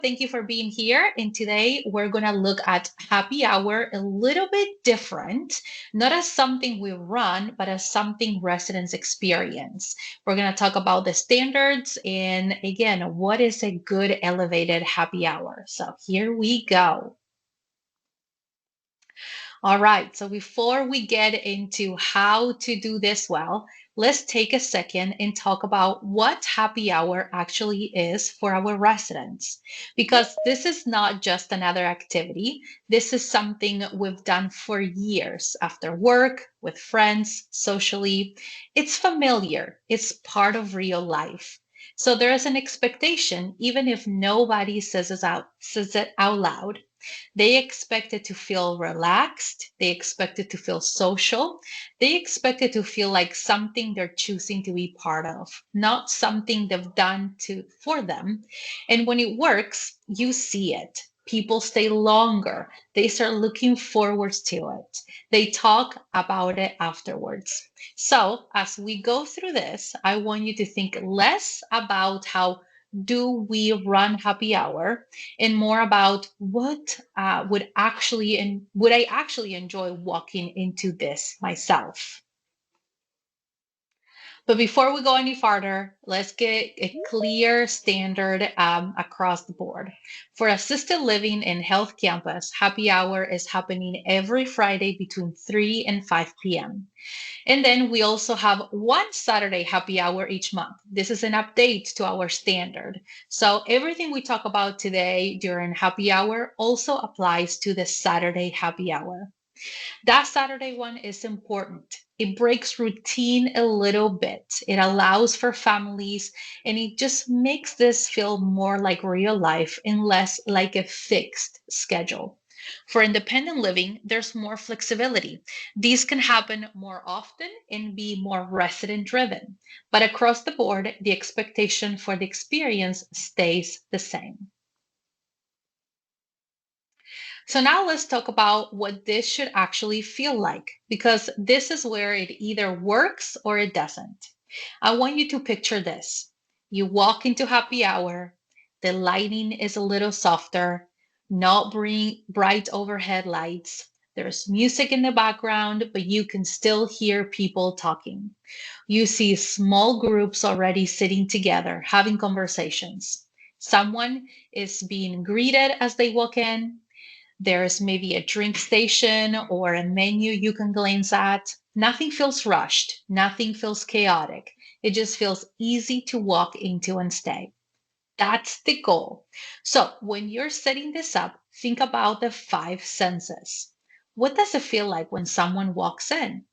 Thank you for being here. And today we're going to look at happy hour a little bit different, not as something we run, but as something residents experience. We're going to talk about the standards and, again, what is a good elevated happy hour. So here we go. All right, so before we get into how to do this well, let's take a second and talk about what happy hour actually is for our residents. Because this is not just another activity, this is something we've done for years after work, with friends, socially. It's familiar, it's part of real life. So there is an expectation, even if nobody says it out loud. They expect it to feel relaxed. They expect it to feel social. They expect it to feel like something they're choosing to be part of, not something they've done for them. And when it works, you see it. People stay longer. They start looking forward to it. They talk about it afterwards. So, as we go through this, I want you to think less about how do we run happy hour and more about what would I actually enjoy walking into this myself. But before we go any farther, let's get a clear standard across the board. For assisted living and health campus, happy hour is happening every Friday between 3 and 5 p.m. And then we also have one Saturday happy hour each month. This is an update to our standard. So everything we talk about today during happy hour also applies to the Saturday happy hour. That Saturday one is important. It breaks routine a little bit. It allows for families and it just makes this feel more like real life and less like a fixed schedule. For independent living, there's more flexibility. These can happen more often and be more resident driven. But across the board, the expectation for the experience stays the same. So now let's talk about what this should actually feel like, because this is where it either works or it doesn't. I want you to picture this. You walk into happy hour, the lighting is a little softer, not bright overhead lights. There's music in the background, but you can still hear people talking. You see small groups already sitting together, having conversations. Someone is being greeted as they walk in. There's maybe a drink station or a menu you can glance at. Nothing feels rushed, nothing feels chaotic. It just feels easy to walk into and stay. That's the goal. So, when you're setting this up, think about the five senses. What does it feel like when someone walks in?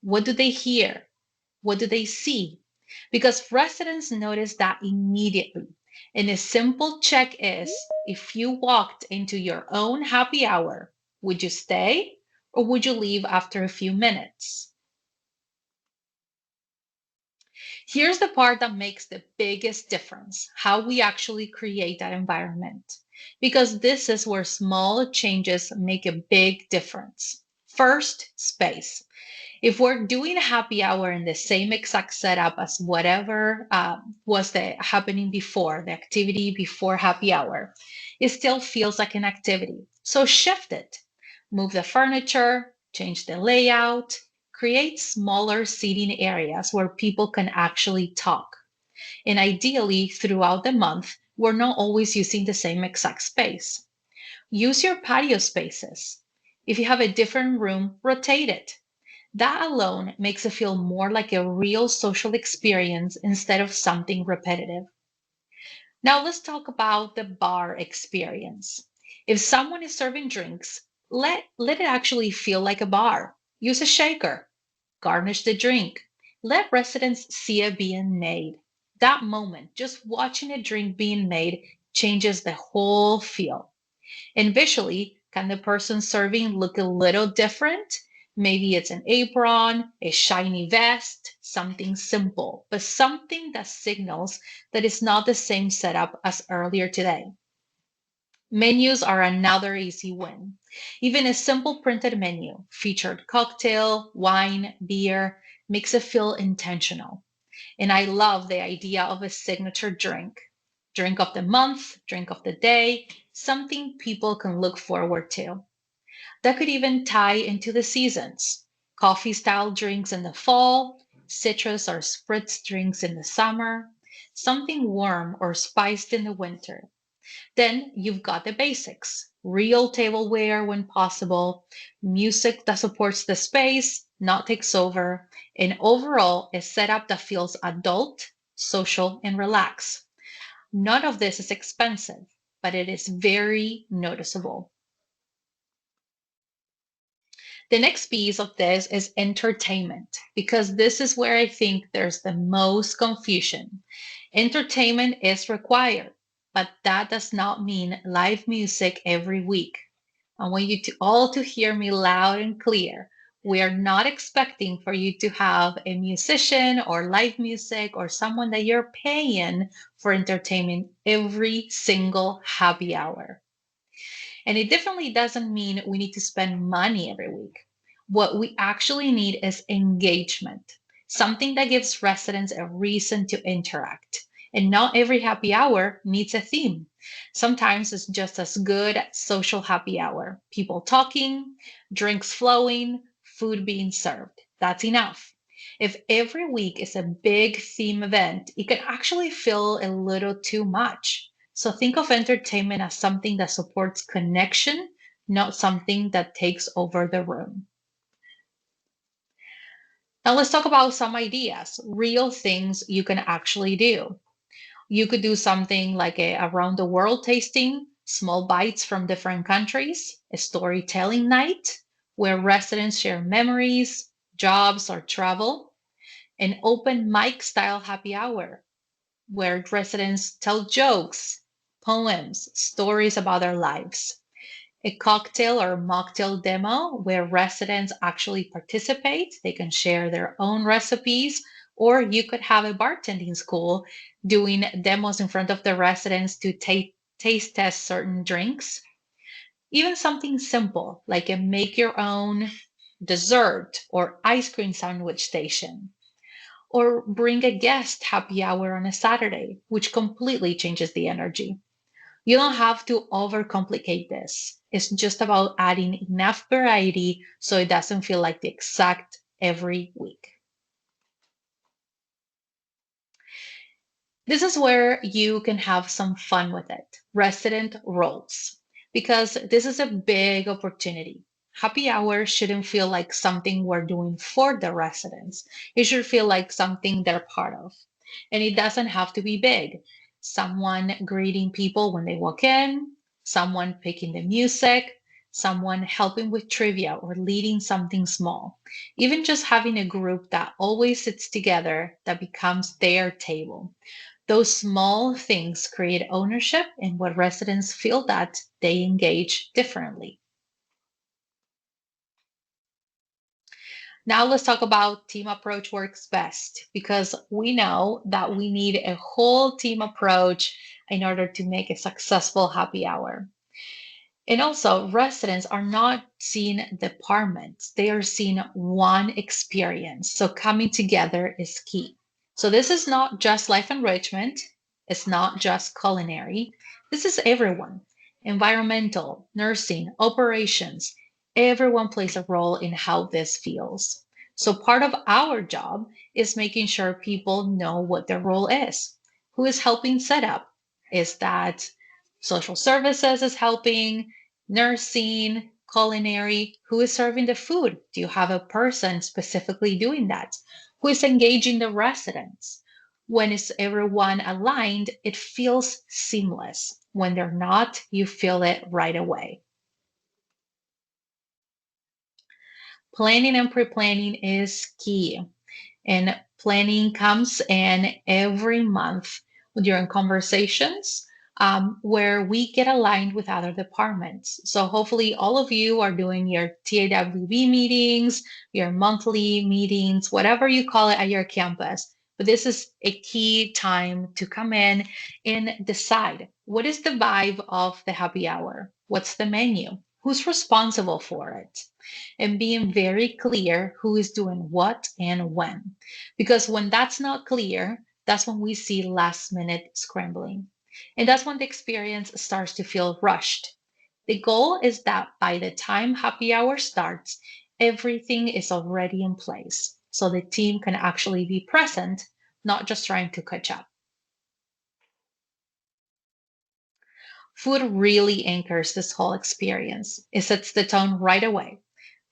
What do they hear? What do they see? Because residents notice that immediately. And a simple check is if you walked into your own happy hour, would you stay or would you leave after a few minutes? Here's the part that makes the biggest difference, how we actually create that environment. Because this is where small changes make a big difference. First, space. If we're doing a happy hour in the same exact setup as whatever was the happening before, the activity before happy hour, it still feels like an activity. So shift it, move the furniture, change the layout, create smaller seating areas where people can actually talk. And ideally, throughout the month, we're not always using the same exact space. Use your patio spaces. If you have a different room, rotate it. That alone makes it feel more like a real social experience instead of something repetitive. Now let's talk about the bar experience. If someone is serving drinks, let it actually feel like a bar. Use a shaker, garnish the drink. Let residents see it being made. That moment, just watching a drink being made, changes the whole feel. And visually, can the person serving look a little different? Maybe it's an apron, a shiny vest, something simple, but something that signals that it's not the same setup as earlier today. Menus are another easy win. Even a simple printed menu, featured cocktail, wine, beer, makes it feel intentional. And I love the idea of a signature drink. drink of the month, drink of the day, something people can look forward to. That could even tie into the seasons. Coffee style drinks in the fall, citrus or spritz drinks in the summer, something warm or spiced in the winter. Then you've got the basics: real tableware when possible, music that supports the space, not takes over, and overall a setup that feels adult, social, and relaxed. None of this is expensive, but it is very noticeable. The next piece of this is entertainment, because this is where I think there's the most confusion. Entertainment is required, but that does not mean live music every week. I want you to all to hear me loud and clear. We are not expecting for you to have a musician or live music or someone that you're paying for entertainment every single happy hour. And it definitely doesn't mean we need to spend money every week. What we actually need is engagement, something that gives residents a reason to interact. And not every happy hour needs a theme. Sometimes it's just as good as social happy hour: people talking, drinks flowing, food being served. That's enough. If every week is a big theme event, it can actually feel a little too much. So think of entertainment as something that supports connection, not something that takes over the room. Now let's talk about some ideas, real things you can actually do. You could do something like a around the world tasting, small bites from different countries, a storytelling night where residents share memories, jobs, or travel, an open mic style happy hour where residents tell jokes, poems, stories about their lives. A cocktail or mocktail demo where residents actually participate. They can share their own recipes, or you could have a bartending school doing demos in front of the residents to taste test certain drinks. Even something simple like a make your own dessert or ice cream sandwich station. Or bring a guest happy hour on a Saturday, which completely changes the energy. You don't have to overcomplicate this. It's just about adding enough variety so it doesn't feel like the exact every week. This is where you can have some fun with it. Resident roles. Because this is a big opportunity. Happy hour shouldn't feel like something we're doing for the residents. It should feel like something they're part of. And it doesn't have to be big. Someone greeting people when they walk in, someone picking the music, someone helping with trivia or leading something small. Even just having a group that always sits together that becomes their table. Those small things create ownership and what residents feel that they engage differently. Now let's talk about team approach works best, because we know that we need a whole team approach in order to make a successful happy hour. And also, residents are not seeing departments, they are seeing one experience. So, coming together is key. So, this is not just life enrichment, it's not just culinary. This is everyone: environmental, nursing, operations. Everyone plays a role in how this feels. So, part of our job is making sure people know what their role is. Who is helping set up? Is that social services is helping? Nursing, culinary, who is serving the food? Do you have a person specifically doing that? Who is engaging the residents? When is everyone aligned, it feels seamless. When they're not, you feel it right away. Planning and pre planning is key. And planning comes in every month during conversations where we get aligned with other departments. So hopefully all of you are doing your TAWB meetings, your monthly meetings, whatever you call it at your campus. But this is a key time to come in and decide what is the vibe of the happy hour? What's the menu? Who's responsible for it? And being very clear who is doing what and when. Because when that's not clear, that's when we see last minute scrambling. And that's when the experience starts to feel rushed. The goal is that by the time happy hour starts, everything is already in place. So the team can actually be present, not just trying to catch up. Food really anchors this whole experience. It sets the tone right away.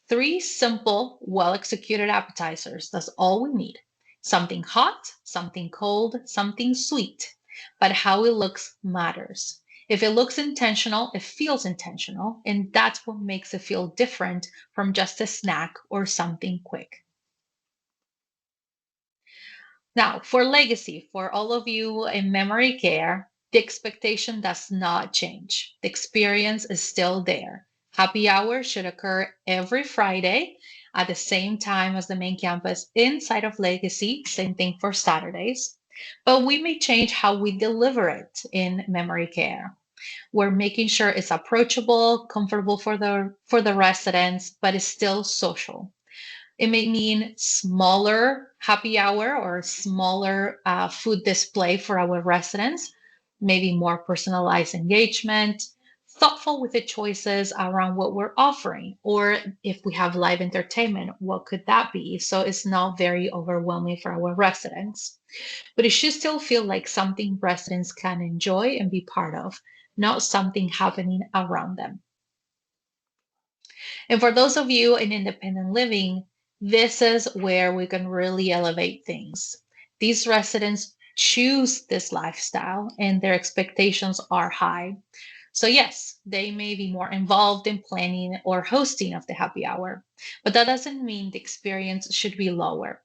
Three simple, well executed appetizers. That's all we need. Something hot, something cold, something sweet. But how it looks matters. If it looks intentional, it feels intentional. And that's what makes it feel different from just a snack or something quick. Now, for legacy, for all of you in memory care, the expectation does not change. The experience is still there. Happy hour should occur every Friday at the same time as the main campus inside of Legacy. Same thing for Saturdays. But we may change how we deliver it in memory care. We're making sure it's approachable, comfortable for the residents, but it's still social. It may mean smaller happy hour or smaller food display for our residents, maybe more personalized engagement, thoughtful with the choices around what we're offering. Or if we have live entertainment, what could that be? So it's not very overwhelming for our residents. But it should still feel like something residents can enjoy and be part of, not something happening around them. And for those of you in independent living, this is where we can really elevate things. These residents choose this lifestyle and their expectations are high. So, yes, they may be more involved in planning or hosting of the happy hour, but that doesn't mean the experience should be lower.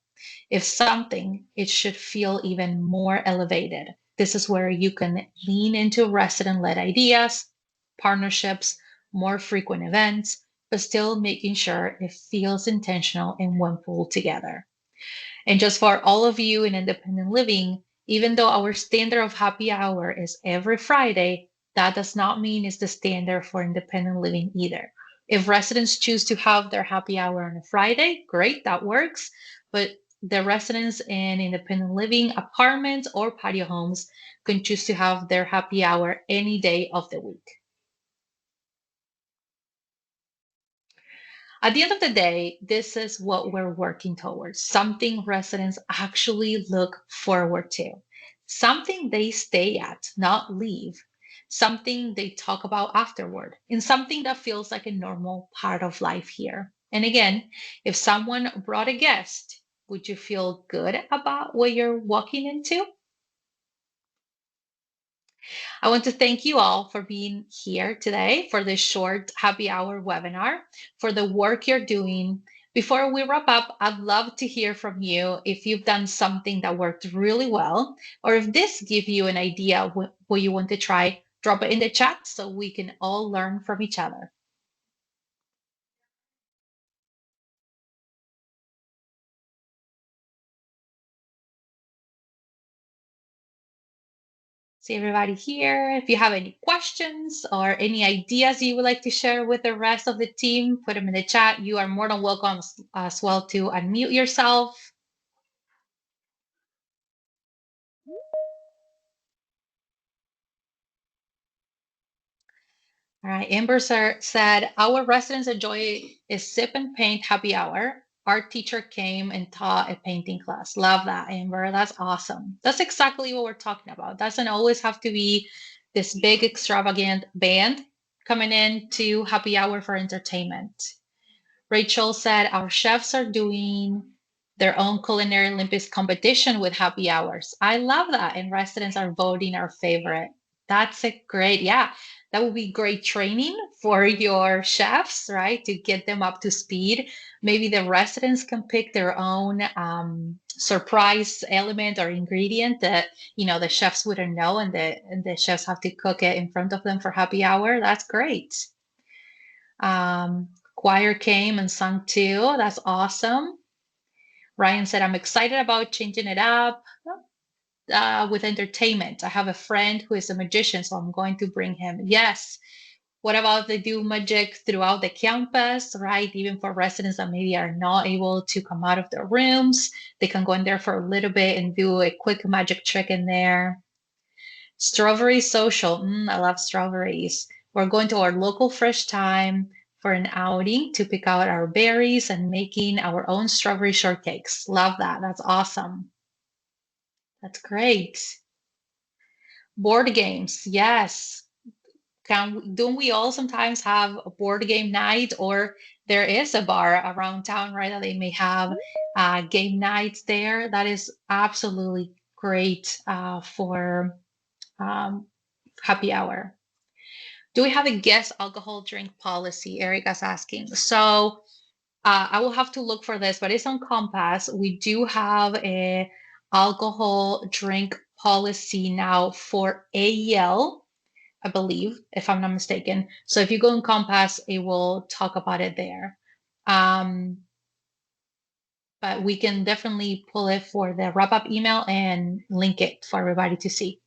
If something, it should feel even more elevated. This is where you can lean into resident led ideas, partnerships, more frequent events, but still making sure it feels intentional and when pulled together. And just for all of you in independent living, even though our standard of happy hour is every Friday, that does not mean it's the standard for independent living either. If residents choose to have their happy hour on a Friday, great, that works. But the residents in independent living apartments or patio homes can choose to have their happy hour any day of the week. At the end of the day, this is what we're working towards, something residents actually look forward to, something they stay at, not leave, something they talk about afterward, and something that feels like a normal part of life here. And again, if someone brought a guest, would you feel good about what you're walking into? I want to thank you all for being here today for this short happy hour webinar, for the work you're doing. Before we wrap up, I'd love to hear from you if you've done something that worked really well, or if this gives you an idea of what you want to try, drop it in the chat so we can all learn from each other. See everybody here. If you have any questions or any ideas you would like to share with the rest of the team, put them in the chat. You are more than welcome as well to unmute yourself. All right, Amber said, our residents enjoy a sip and paint happy hour. Our teacher came and taught a painting class. Love that, Amber. That's awesome. That's exactly what we're talking about. Doesn't always have to be this big extravagant band coming in to happy hour for entertainment. Rachel said, our chefs are doing their own culinary Olympics competition with happy hours. I love that. And residents are voting our favorite. That's a great, yeah, that would be great training for your chefs, right? To get them up to speed. Maybe the residents can pick their own surprise element or ingredient that, the chefs wouldn't know and the chefs have to cook it in front of them for happy hour. That's great. Choir came and sung too. That's awesome. Ryan said, I'm excited about changing it up with entertainment. I have a friend who is a magician, so I'm going to bring him. Yes. What about they do magic throughout the campus, right? Even for residents that maybe are not able to come out of their rooms, they can go in there for a little bit and do a quick magic trick in there. Strawberry social. I love strawberries. We're going to our local fresh time for an outing to pick out our berries and making our own strawberry shortcakes. Love that. That's awesome. That's great. Board games. Yes. Don't we all sometimes have a board game night, or there is a bar around town, right, that they may have game nights there? That is absolutely great for um, happy hour. Do we have a guest alcohol drink policy? Erica's asking. So I will have to look for this, but it's on Compass. We do have a alcohol drink policy now for AEL, I believe, if I'm not mistaken. So if you go in Compass, it will talk about it there. But we can definitely pull it for the wrap up email and link it for everybody to see.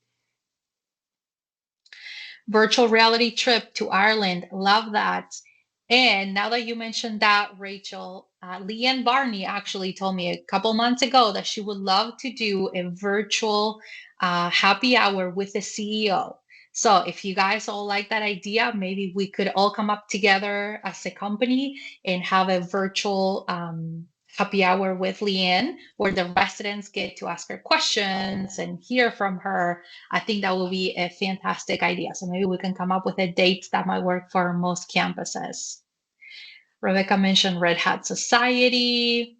Virtual reality trip to Ireland. Love that. And now that you mentioned that, Rachel, Leanne Barney actually told me a couple months ago that she would love to do a virtual happy hour with the CEO. So if you guys all like that idea, maybe we could all come up together as a company and have a virtual happy hour with Leanne, where the residents get to ask her questions and hear from her. I think that will be a fantastic idea. So maybe we can come up with a date that might work for most campuses. Rebecca mentioned Red Hat Society.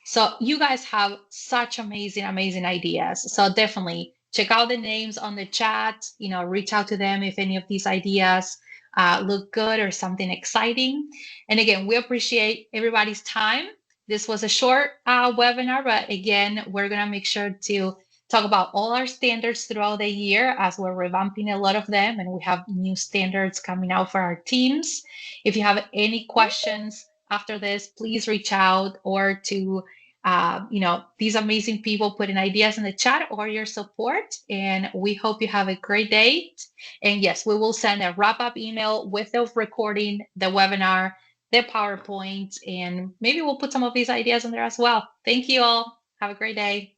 So you guys have such amazing, amazing ideas. So definitely check out the names on the chat, reach out to them if any of these ideas look good or something exciting. And again, we appreciate everybody's time. This was a short webinar, but again, we're going to make sure to talk about all our standards throughout the year as we're revamping a lot of them, and we have new standards coming out for our teams. If you have any questions after this, please reach out or to these amazing people putting ideas in the chat or your support. And we hope you have a great day. And yes, we will send a wrap up email with the recording, the webinar, the PowerPoint, and maybe we'll put some of these ideas in there as well. Thank you all. Have a great day.